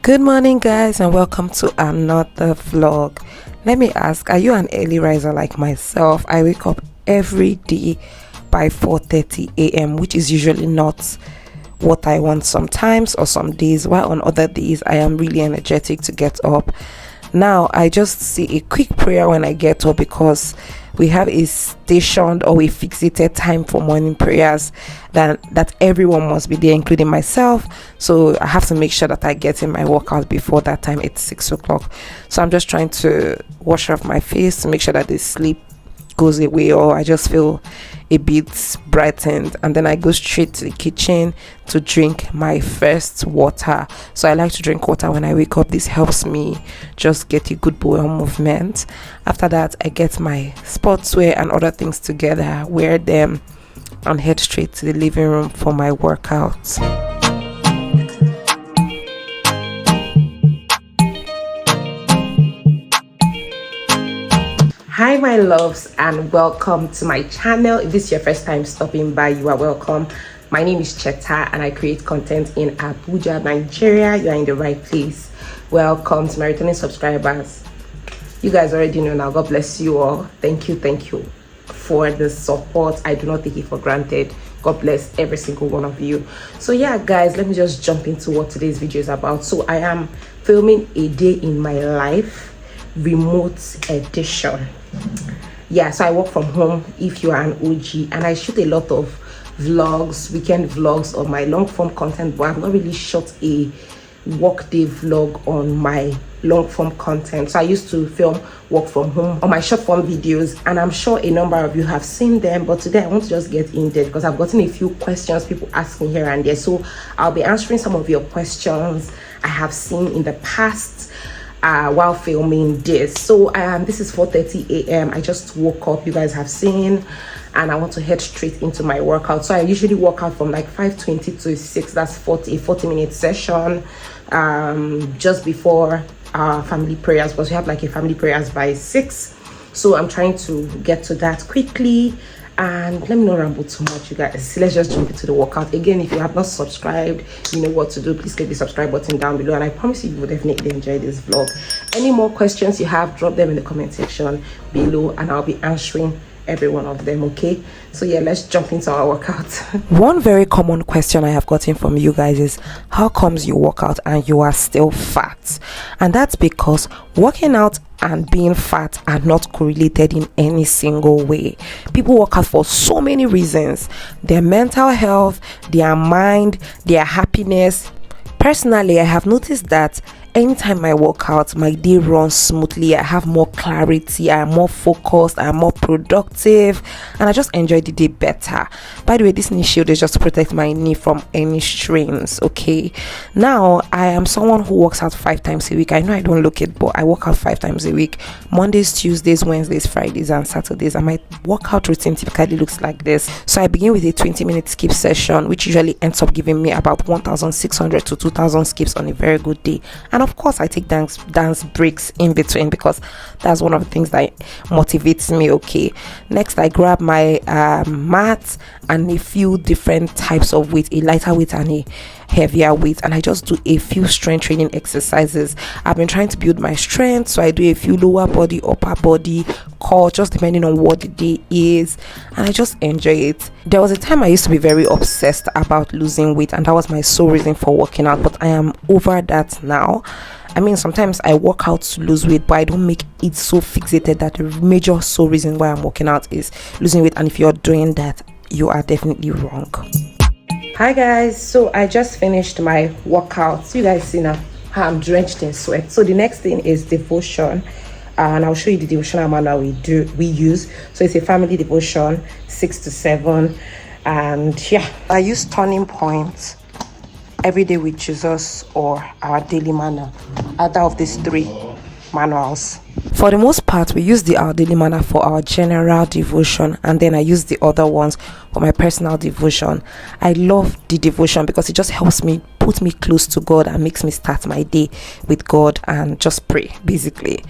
Good morning, guys, and welcome to another vlog. Let me ask, are you an early riser like myself? I wake up every day by 4:30 a.m., which is usually not what I want sometimes or some days, while on other days I am really energetic to get up. Now I just say a quick prayer when I get up because we have a stationed or a fixated time for morning prayers that everyone must be there, including myself. So I have to make sure that I get in my workout before that time. It's 6 o'clock. So I'm just trying to wash off my face to make sure that the sleep goes away, or I just feel a bit brightened, and then I go straight to the kitchen to drink my first water. So I like to drink water when I wake up. This helps me just get a good bowel movement. After that, I get my sportswear and other things together, wear them, and head straight to the living room for my workout. Hi my loves, and welcome to my channel. If this is your first time stopping by, you are welcome. My name is Cheta and I create content in Abuja, Nigeria. You are in the right place. Welcome to my returning subscribers. You guys already know now. God bless you all. Thank you for the support. I do not take it for granted. God bless every single one of you. So yeah guys, let me just jump into what today's video is about. So I am filming a day in my life, remote edition. Yeah, so I work from home if you are an OG, and I shoot a lot of vlogs, weekend vlogs, on my long form content, but I've not really shot a workday vlog on my long form content. So I used to film work from home on my short form videos, and I'm sure a number of you have seen them, but today I want to just get in there because I've gotten a few questions, people asking here and there. So I'll be answering some of your questions I have seen in the past while filming this. So this is 4:30 a.m. I just woke up, you guys have seen, and I want to head straight into my workout. So I usually work out from like 5:20 to 6. That's 40-minute session just before our family prayers, because we have like a family prayers by 6. So I'm trying to get to that quickly, and let me not ramble too much, you guys. Let's just jump into the workout. Again, if you have not subscribed, you know what to do. Please click the subscribe button down below, and I promise you will definitely enjoy this vlog. Any more questions you have, drop them in the comment section below and I'll be answering every one of them. Okay, so yeah, let's jump into our workout. One very common question I have gotten from you guys is, how comes you work out and you are still fat? And that's because working out and being fat are not correlated in any single way. People work out for so many reasons: their mental health, their mind, their happiness. Personally, I have noticed that anytime I work out, my day runs smoothly. I have more clarity, I am more focused, I am more productive, and I just enjoy the day better. By the way, this knee shield is just to protect my knee from any strains. Okay, now I am someone who works out 5 times a week. I know I don't look it, but I work out 5 times a week: Mondays, Tuesdays, Wednesdays, Fridays, and Saturdays. And my workout routine typically looks like this. So I begin with a 20-minute skip session, which usually ends up giving me about 1,600 to 2,000 skips on a very good day. And of course I take dance breaks in between because that's one of the things that motivates me. Okay, next I grab my mat and a few different types of weight, a lighter weight and a heavier weight, and I just do a few strength training exercises. I've been trying to build my strength, so I do a few lower body, upper body, core, just depending on what the day is, and I just enjoy it. There was a time I used to be very obsessed about losing weight, and that was my sole reason for working out, but I am over that now. I mean, sometimes I work out to lose weight, but I don't make it so fixated that the major sole reason why I'm working out is losing weight. And if you're doing that, you are definitely wrong. Hi guys, so I just finished my workout. So you guys see now how I'm drenched in sweat. So the next thing is devotion, and I'll show you the devotional manual we use. So it's a family devotion, 6 to 7, and yeah, I use Turning Point, Every Day with Jesus, or our daily manna, either of these 3 manuals. For the most part, we use the Our Daily Manna for our general devotion, and then I use the other ones for my personal devotion. I love the devotion because it just helps me puts me close to God and makes me start my day with God and just pray, basically.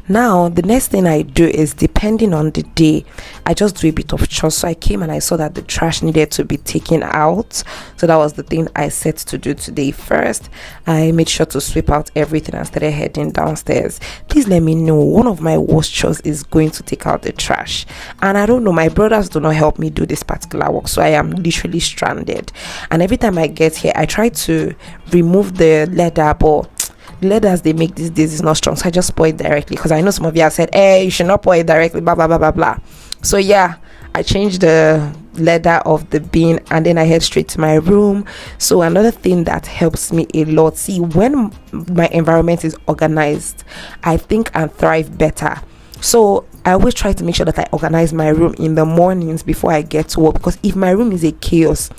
Now the next thing I do is, depending on the day, I just do a bit of chores. So I came and I saw that the trash needed to be taken out, so that was the thing I set to do today. First, I made sure to sweep out everything and started heading downstairs. Please let me know, one of my worst chores is going to take out the trash, and I don't know, my brothers do not help me do this particular work, so I am literally stranded. And every time I get here, I try to remove the leather, but leathers they make these days is not strong, so I just pour it directly, because I know some of you have said, hey, you should not pour it directly, blah blah blah blah blah. So yeah, I changed the leather of the bin and then I head straight to my room. So another thing that helps me a lot, see, when my environment is organized, I think and thrive better. So I always try to make sure that I organize my room in the mornings before I get to work, because if my room is a chaos,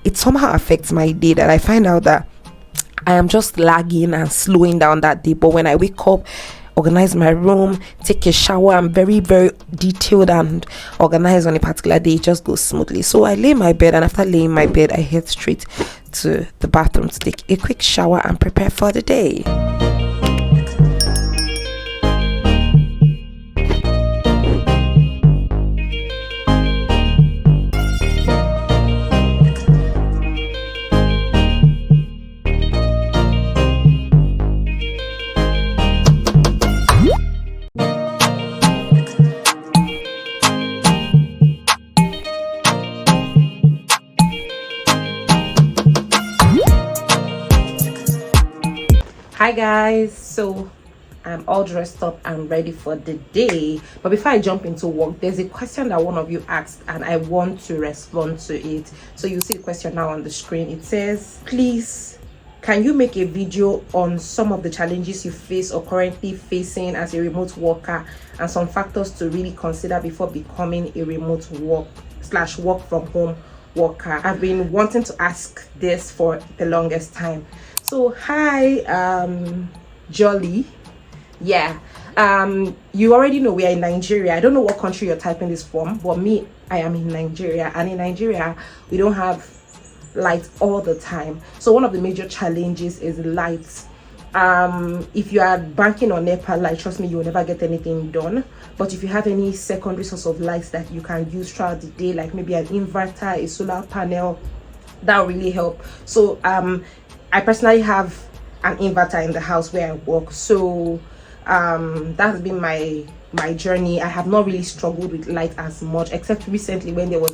it somehow affects my day, that I find out that I am just lagging and slowing down that day. But when I wake up, organize my room, take a shower, I'm very detailed and organized on a particular day, it just goes smoothly. So I lay in my bed, and after laying my bed, I head straight to the bathroom to take a quick shower and prepare for the day. Hi guys, so I'm all dressed up and ready for the day, but before I jump into work, there's a question that one of you asked and I want to respond to it. So you see the question now on the screen. It says, please, can you make a video on some of the challenges you face or currently facing as a remote worker, and some factors to really consider before becoming a remote work from home worker? I've been wanting to ask this for the longest time. So hi, Jolly. Yeah, you already know we are in Nigeria. I don't know what country you're typing this from, but me, I am in Nigeria, and in Nigeria we don't have light all the time. So one of the major challenges is light. If you are banking on NEPA light, trust me, you will never get anything done. But if you have any secondary source of lights that you can use throughout the day, like maybe an inverter, a solar panel, that will really help. So I personally have an inverter in the house where I work, so that has been my journey. I have not really struggled with light as much, except recently when there was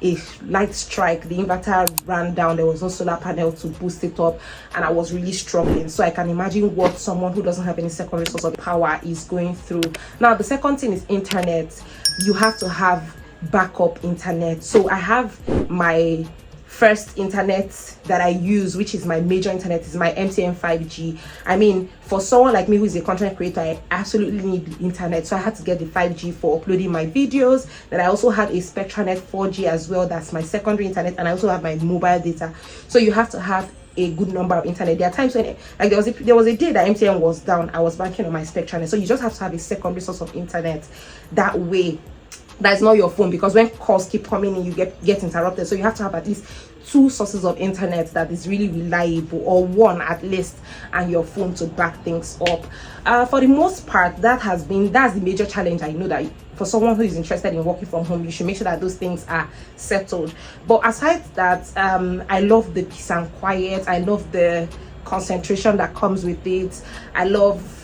a light strike. The inverter ran down, there was no solar panel to boost it up, and I was really struggling. So I can imagine what someone who doesn't have any secondary source of power is going through. Now the second thing is internet. You have to have backup internet. So I have my first internet that I use, which is my major internet, is my MTN 5G. I mean, for someone like me who is a content creator, I absolutely need the internet, so I had to get the 5G for uploading my videos. Then I also had a SpectraNet 4G as well, that's my secondary internet, and I also have my mobile data. So you have to have a good number of internet. There are times when, like, there was a day that MTN was down, I was banking on my SpectraNet. So you just have to have a secondary source of internet. That way, that's not your phone, because when calls keep coming in, you get interrupted. So you have to have at least 2 sources of internet that is really reliable, or 1 at least, and your phone to back things up. For the most part, that's the major challenge. I know that for someone who is interested in working from home, you should make sure that those things are settled. But aside that, I love the peace and quiet. I love the concentration that comes with it. I love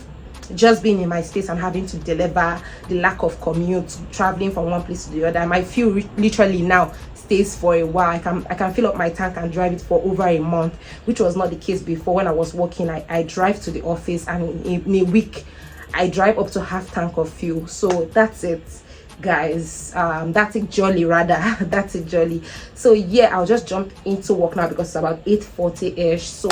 just being in my space and having to deliver, the lack of commute, traveling from one place to the other. My fuel literally now stays for a while. I can fill up my tank and drive it for over a month, which was not the case before. When I was working, I drive to the office, and in a week I drive up to half tank of fuel. So that's it, guys. That's it, jolly, rather. That's it, jolly. So yeah, I'll just jump into work now because it's about 8:40ish. So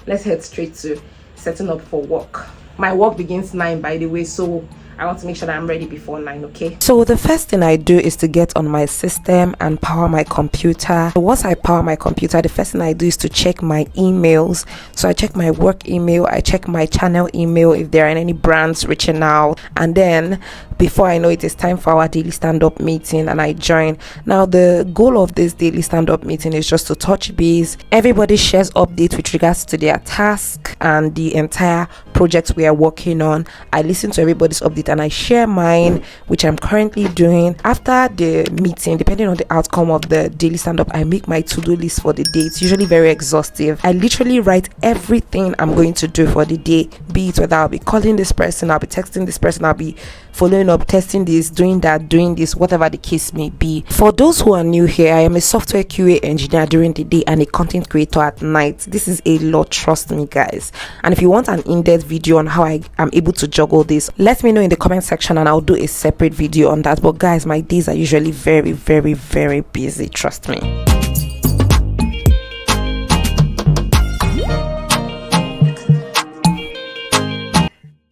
let's head straight to setting up for work. My work begins 9, by the way, so I want to make sure that I'm ready before 9, okay? So the first thing I do is to get on my system and power my computer. Once I power my computer, the first thing I do is to check my emails. So I check my work email, I check my channel email if there are any brands reaching out, and then Before I know it, it's time for our daily stand-up meeting, and I join. Now the goal of this daily stand-up meeting is just to touch base. Everybody shares updates with regards to their task and the entire project we are working on. I listen to everybody's update and I share mine, which I'm currently doing. After the meeting, depending on the outcome of the daily stand-up, I make my to-do list for the day. It's usually very exhaustive. I literally write everything I'm going to do for the day, be it whether I'll be calling this person, I'll be texting this person, I'll be following up, testing this, doing that, doing this, whatever the case may be. For those who are new here, I am a software QA engineer during the day and a content creator at night. This is a lot, trust me guys. And if you want an in-depth video on how I am able to juggle this, let me know in the comment section and I'll do a separate video on that. But guys, my days are usually very, very, very busy, trust me.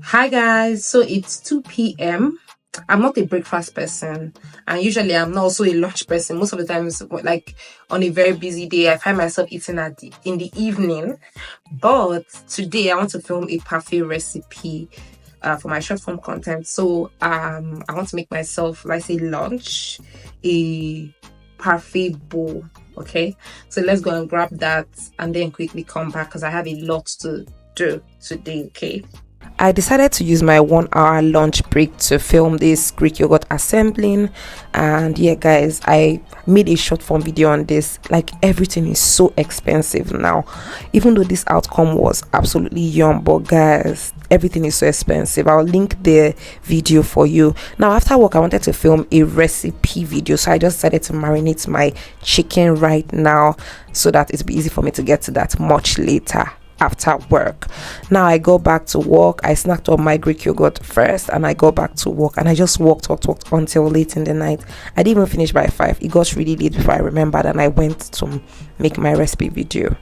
Hi guys, so it's 2 p.m. I'm not a breakfast person, and usually I'm not also a lunch person. Most of the times, like on a very busy day, I find myself eating in the evening. But today I want to film a parfait recipe for my short form content. So I want to make myself, like say, lunch, a parfait bowl. Okay, so let's go and grab that and then quickly come back because I have a lot to do today. Okay, I decided to use my 1 hour lunch break to film this Greek yogurt assembling. And yeah guys, I made a short form video on this. Like, everything is so expensive now, even though this outcome was absolutely yum, but guys, everything is so expensive. I'll link the video for you. Now after work, I wanted to film a recipe video, so I just decided to marinate my chicken right now so that it'll be easy for me to get to that much later after work. Now I go back to work. I snacked on my Greek yogurt first and I go back to work, and I just walked until late in the night. I didn't even finish by 5. It got really late before I remembered, and I went to make my recipe video.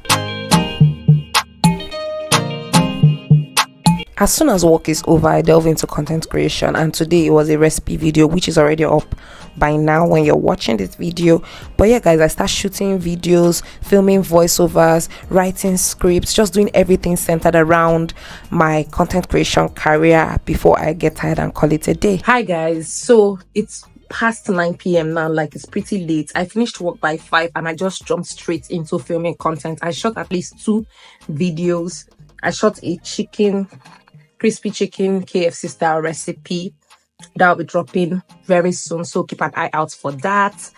As soon as work is over, I delve into content creation, and today it was a recipe video which is already up by now when you're watching this video. But yeah guys, I start shooting videos, filming voiceovers, writing scripts, just doing everything centered around my content creation career before I get tired and call it a day. Hi guys, so it's past 9 p.m. now. Like, it's pretty late. I finished work by 5 and I just jumped straight into filming content. I shot at least 2 videos. I shot a crispy chicken KFC style recipe that will be dropping very soon, so keep an eye out for that.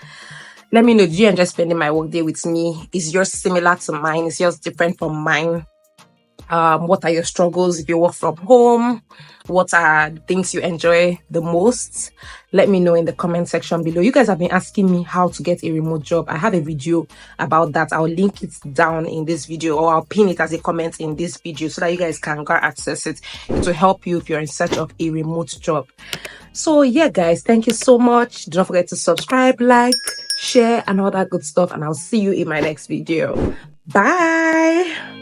Let me know, do you enjoy spending my work day with me? Is yours similar to mine? Is yours different from mine? What are your struggles if you work from home? What are the things you enjoy the most? Let me know in the comment section below. You guys have been asking me how to get a remote job. I have a video about that. I'll link it down in this video, or I'll pin it as a comment in this video so that you guys can go access it. It will help you if you're in search of a remote job. So yeah guys, thank you so much. Don't forget to subscribe, like, share, and all that good stuff, and I'll see you in my next video. Bye.